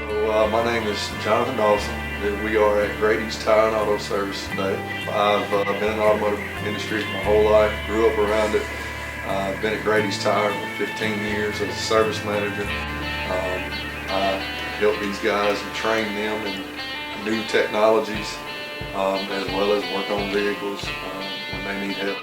My name is Jonathan Dawson. We are at Grady's Tire and Auto Service today. I've been in the automotive industry my whole life, grew up around it. I've been at Grady's Tire for 15 years as a service manager. I help these guys and train them in new technologies as well as work on vehicles when they need help.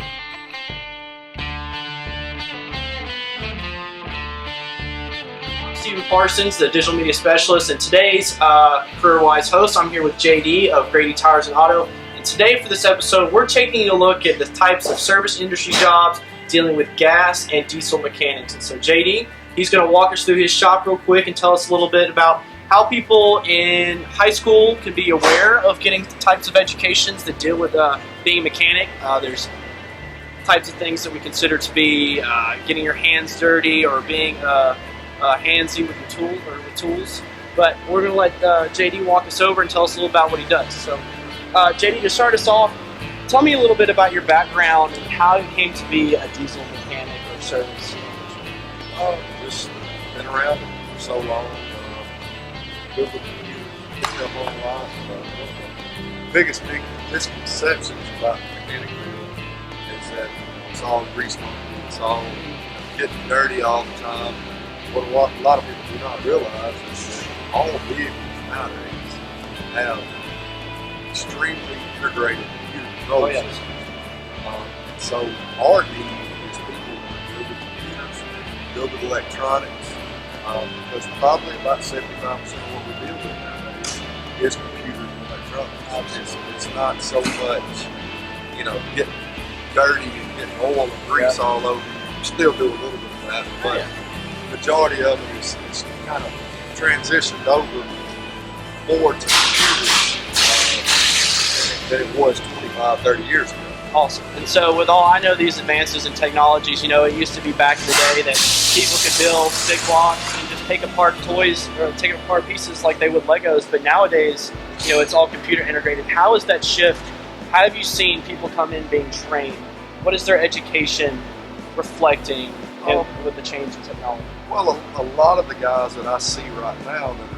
Parsons, the digital media specialist, and today's CareerKwest host. I'm here with JD of Grady Tires and Auto, and today for this episode we're taking a look at the types of service industry jobs dealing with gas and diesel mechanics. And so JD, he's going to walk us through his shop real quick and tell us a little bit about how people in high school can be aware of getting the types of educations that deal with being a mechanic. There's types of things that we consider to be getting your hands dirty or being handsy with the tools, but we're going to let JD walk us over and tell us a little about what he does. So JD, to start us off, tell me a little bit about your background and how you came to be a diesel mechanic or service. Just been around it for so long. Built up on a lot. The biggest misconceptions about the mechanic field is that it's all grease monkey. It's all getting dirty all the time. What a lot of people do not realize is that all vehicles nowadays have extremely integrated computer control systems. So our need is people who build with computers, build with electronics, because probably about 75% of what we deal with nowadays is computers and electronics. It's not so much, getting dirty and getting oil and grease all over. You still do a little bit of that, but majority of it is kind of transitioned over more to computers than it was 25, 30 years ago. Awesome. And so with all I know these advances in technologies, it used to be back in the day that people could build big blocks and just take apart toys or take apart pieces like they would Legos, but nowadays, it's all computer integrated. How is that shift? How have you seen people come in being trained? What is their education reflecting with the change in technology? Well, a lot of the guys that I see right now that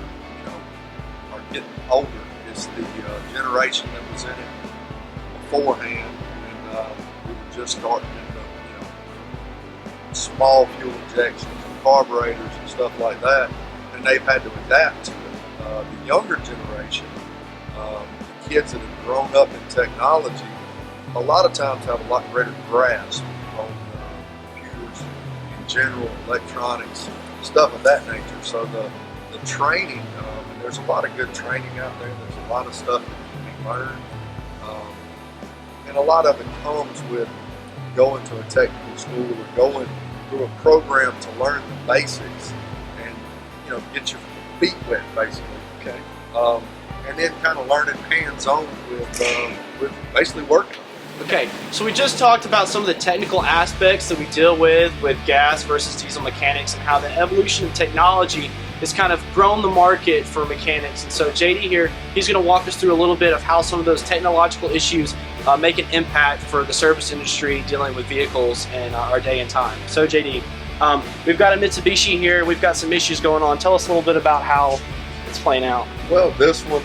are getting older is the generation that was in it beforehand when we were just starting into small fuel injections and carburetors and stuff like that, and they've had to adapt to it. The younger generation, the kids that have grown up in technology, a lot of times have a lot greater grasp on general electronics, stuff of that nature. So the training, and there's a lot of good training out there. There's a lot of stuff that can be learned, and a lot of it comes with going to a technical school or going through a program to learn the basics and get your feet wet, basically. Okay. And then kind of learning hands-on with basically working. Okay, so we just talked about some of the technical aspects that we deal with gas versus diesel mechanics and how the evolution of technology has kind of grown the market for mechanics. And so JD here, he's going to walk us through a little bit of how some of those technological issues make an impact for the service industry dealing with vehicles in our day and time. So JD, we've got a Mitsubishi here, we've got some issues going on. Tell us a little bit about how it's playing out. Well, this one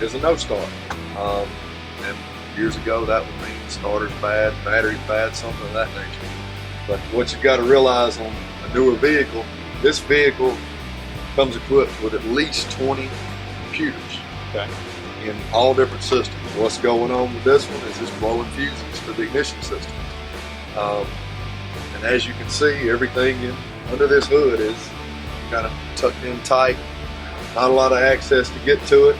is a no-start. And years ago that would mean starter's bad, battery's bad, something of that nature. But what you've got to realize on a newer vehicle, this vehicle comes equipped with at least 20 computers in all different systems. What's going on with this one is it's blowing fuses to the ignition system. And as you can see, everything under this hood is kind of tucked in tight, not a lot of access to get to it.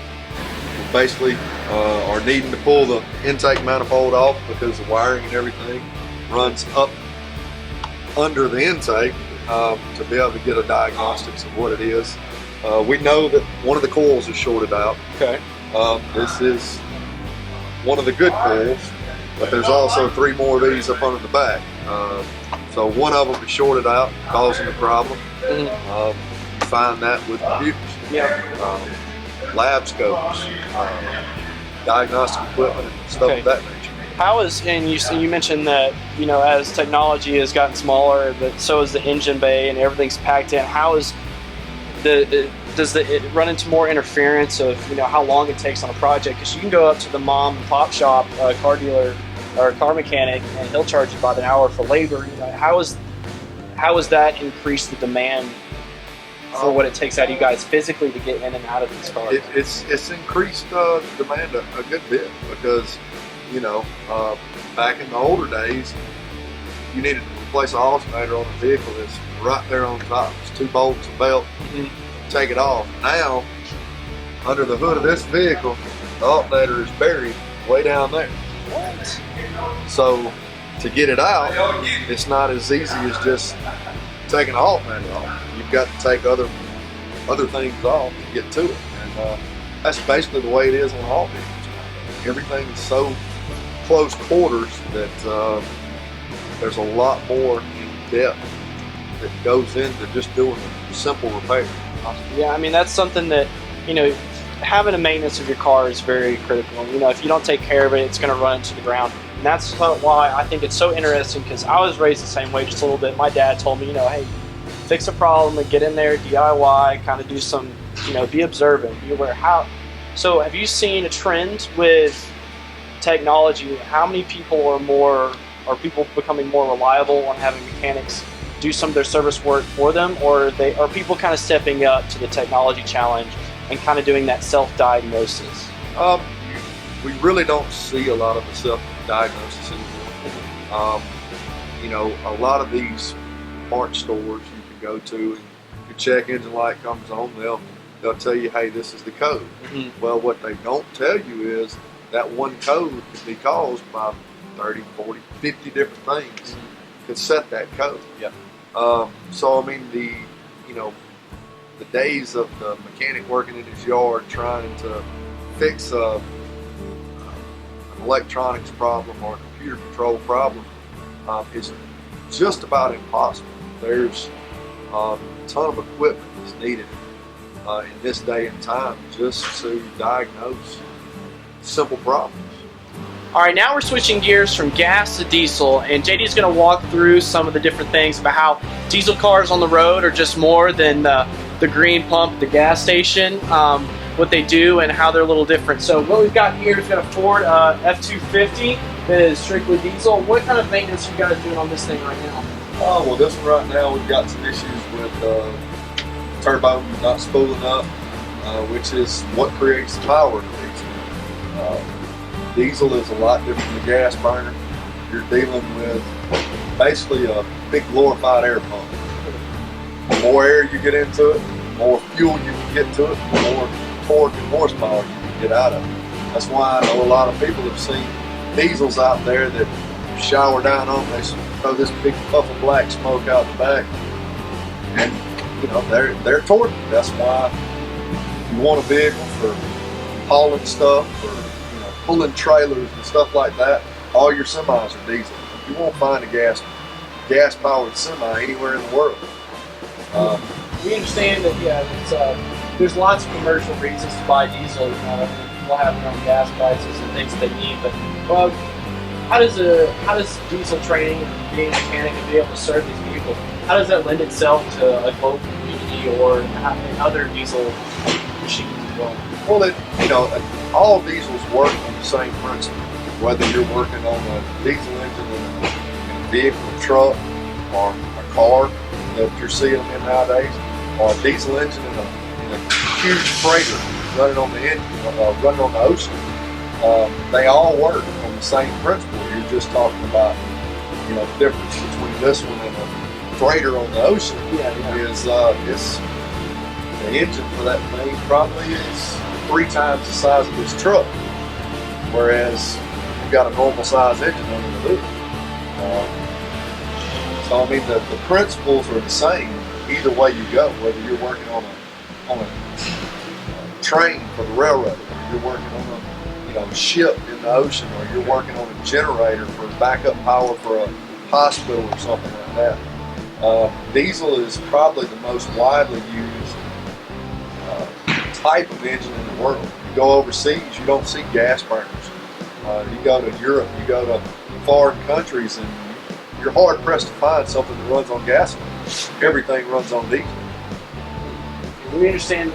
Basically are needing to pull the intake manifold off because the wiring and everything runs up under the intake to be able to get a diagnostics of what it is. We know that one of the coils is shorted out. Okay. This is one of the good coils, but there's also 3 more of these up under the back. So one of them is shorted out, causing the problem. Mm-hmm. You find that with computers. Yeah. Lab scopes, diagnostic equipment, and stuff of that nature. How is, and you mentioned that, as technology has gotten smaller, but so is the engine bay and everything's packed in. How is does it run into more interference of how long it takes on a project? Because you can go up to the mom and pop shop, car dealer or car mechanic, and he'll charge you by the hour for labor. How has that increased the demand for what it takes out of you guys physically to get in and out of these cars? It's increased demand a good bit because back in the older days, you needed to replace an alternator on a vehicle that's right there on top. It's 2 bolts, a belt, take it off. Now, under the hood of this vehicle, the alternator is buried way down there. What? So to get it out, it's not as easy as just taking the alternator off. You've got to take other things off to get to it, and that's basically the way it is on all vehicles. Everything is so close quarters that there's a lot more in depth that goes into just doing a simple repair. Yeah, I mean that's something that having a maintenance of your car is very critical. If you don't take care of it, it's going to run into the ground. And that's why I think it's so interesting, because I was raised the same way, just a little bit. My dad told me, hey, fix a problem and get in there, DIY, kind of do some, be observant, be aware. So have you seen a trend with technology? How many people are people becoming more reliable on having mechanics do some of their service work for them, or are people kind of stepping up to the technology challenge and kind of doing that self-diagnosis? We really don't see a lot of the self-diagnosis anymore. A lot of these parts stores you can go to, and your check engine light comes on, they'll tell you, hey, this is the code. Well, what they don't tell you is that one code could be caused by 30, 40, 50 different things could set that code. Yep. So I mean, the days of the mechanic working in his yard trying to fix an electronics problem or a computer control problem is just about impossible. There's a ton of equipment that's needed in this day and time just to diagnose simple problems. All right, now we're switching gears from gas to diesel, and JD's going to walk through some of the different things about how diesel cars on the road are just more than the green pump at the gas station, what they do and how they're a little different. So what we've got here is got a Ford F-250 that is strictly diesel. What kind of maintenance are you guys doing on this thing right now? Oh, well, this one right now, we've got some issues with turbo not spooling up, which is what creates the power in the diesel. Diesel is a lot different than a gas burner. You're dealing with basically a big glorified air pump. The more air you get into it, the more fuel you can get to it, the more torque and horsepower you can get out of it. That's why I know a lot of people have seen diesels out there that shower down on, they throw this big puff of black smoke out the back, and they're torqued. That's why you want a vehicle for hauling stuff, or pulling trailers and stuff like that. All your semis are diesel. You won't find a gas-powered semi anywhere in the world. We understand that there's lots of commercial reasons to buy diesel. People have their own gas prices and things they need, but how does diesel training and being a mechanic and being able to serve these vehicles, how does that lend itself to a local community or other diesel machines as well? Well, all diesels work on the same principle. Whether you're working on a diesel engine in a vehicle, a truck, or a car that you're seeing them in nowadays, or a diesel engine in a huge freighter running on the engine, running on the ocean, they all work on the same principle. You're just talking about, the difference between this one and a freighter on the ocean is the engine for that thing probably is 3 times the size of this truck, whereas you've got a normal size engine under the hood. So I mean, the principles are the same either way you go. Whether you're working on a train for the railroad, or you're working on a ship in the ocean, or you're working on a generator for backup power for a hospital or something like that. Diesel is probably the most widely used type of engine in the world. You go overseas, you don't see gas burners. You go to Europe, you go to foreign countries, and you're hard pressed to find something that runs on gasoline. Everything runs on diesel. We understand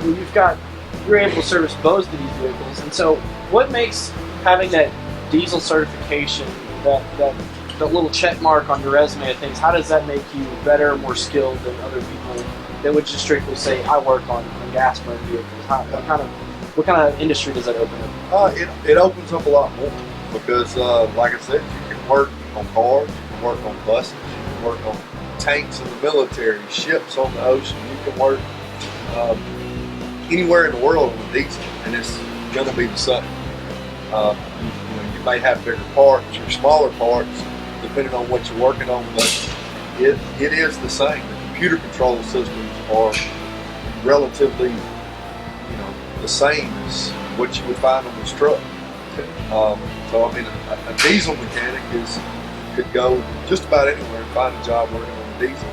you're able to service both of these vehicles, and so what makes having that diesel certification, that little check mark on your resume of things, how does that make you better, more skilled than other people that would just strictly say, I work on gas burn vehicles? What kind of industry does that open up? It opens up a lot more because, like I said, you can work on cars, you can work on buses, you can work on tanks in the military, ships on the ocean. You can work anywhere in the world on a diesel, and it's going to be the same. You may have bigger parts or smaller parts depending on what you're working on, but it is the same. The computer control systems are relatively, the same as what you would find on this truck. So I mean, a diesel mechanic could go just about anywhere and find a job working on a diesel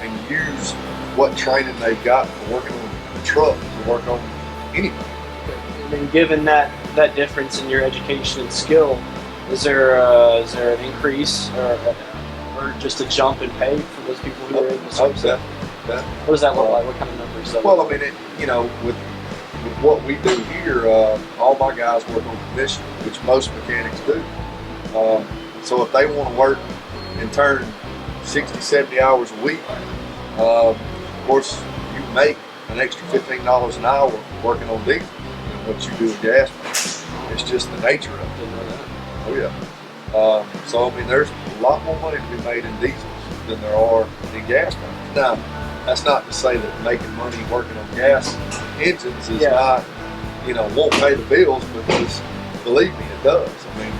and use what training they've got for working on a truck to work on anything. And then given that difference in your education and skill, is there an increase or just a jump in pay for those people who are able to service that? What does that look like? What kind of numbers? Well, I mean, with what we do here, all my guys work on commission, which most mechanics do. So if they want to work and turn 60, 70 hours a week, of course, you make an extra $15 an hour working on diesel than what you do with gas. It's just the nature of it. Oh yeah. So I mean, there's a lot more money to be made in diesels than there are in gas pumps. Now, that's not to say that making money working on gas engines is not, won't pay the bills, because believe me, it does. I mean,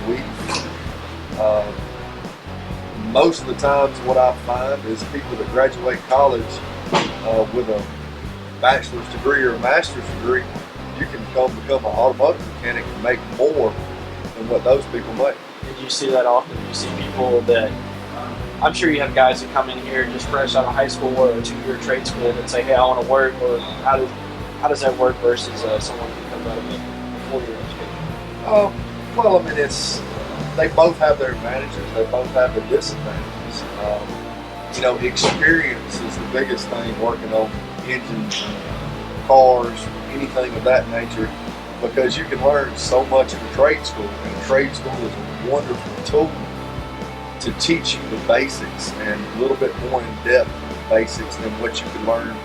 most of the times what I find is people that graduate college with a bachelor's degree or a master's degree, you can become an automotive mechanic and make more than what those people make. Did you see that often? You see people that, I'm sure you have guys that come in here just fresh out of high school or a 2-year trade school that say, hey, I want to work, or how does that work versus someone who comes out of a 4-year education? Well, I mean, they both have their advantages, they both have their disadvantages. Experience is the biggest thing working on engines, cars, anything of that nature, because you can learn so much in a trade school, and a trade school is a wonderful tool to teach you the basics and a little bit more in-depth basics than what you could learn,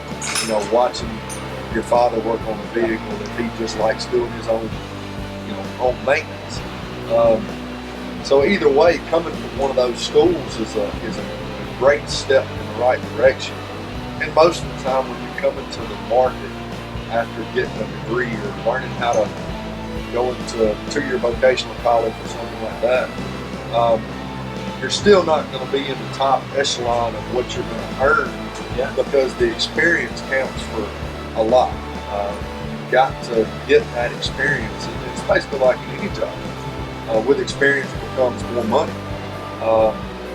watching your father work on a vehicle if he just likes doing his own, own maintenance. So either way, coming from one of those schools is a great step in the right direction. And most of the time when you come into the market after getting a degree or learning how to go into a 2-year vocational college or something like that, you're still not going to be in the top echelon of what you're going to earn, because the experience counts for a lot. You've got to get that experience, and it's basically like in any job. With experience becomes more money,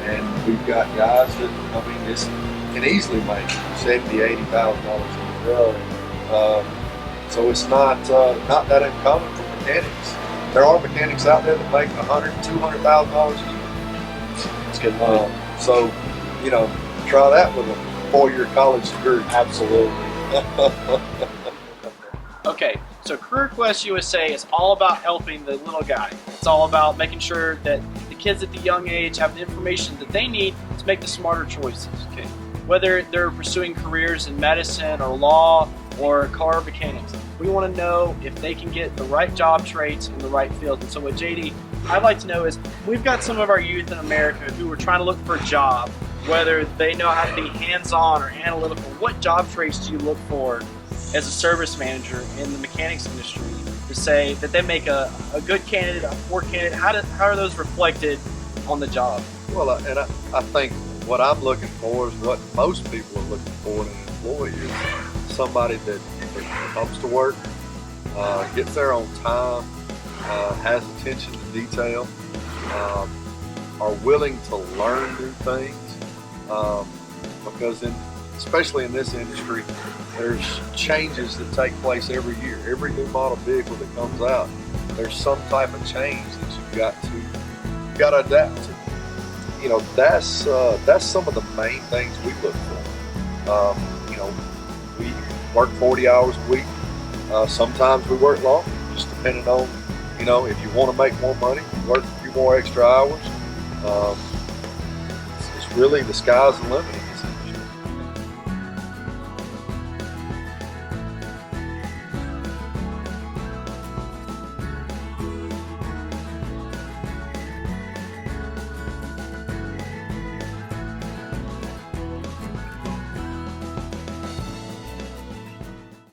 and we've got guys that this can easily make $70,000, $80,000 a year. So it's not that uncommon for mechanics. There are mechanics out there that make $100,000, $200,000 a year. That's good money. So, try that with a 4-year college degree. Absolutely. Okay, so CareerKwest USA is all about helping the little guy. It's all about making sure that the kids at the young age have the information that they need to make the smarter choices. Okay, whether they're pursuing careers in medicine or law or car mechanics, we want to know if they can get the right job traits in the right field. And so what JD, I'd like to know is, we've got some of our youth in America who are trying to look for a job, whether they know how to be hands-on or analytical. What job traits do you look for as a service manager in the mechanics industry to say that they make a good candidate, a poor candidate? How are those reflected on the job? Well, and I think what I'm looking for is what most people are looking for in an employee, is somebody that comes to work, gets there on time, has attention to detail, are willing to learn new things, because especially in this industry, there's changes that take place every year. Every new model vehicle that comes out, there's some type of change that you've got to adapt to. That's some of the main things we look for. work 40 hours a week. Sometimes we work longer, just depending on, if you want to make more money, you work a few more extra hours. It's really, the sky's the limit.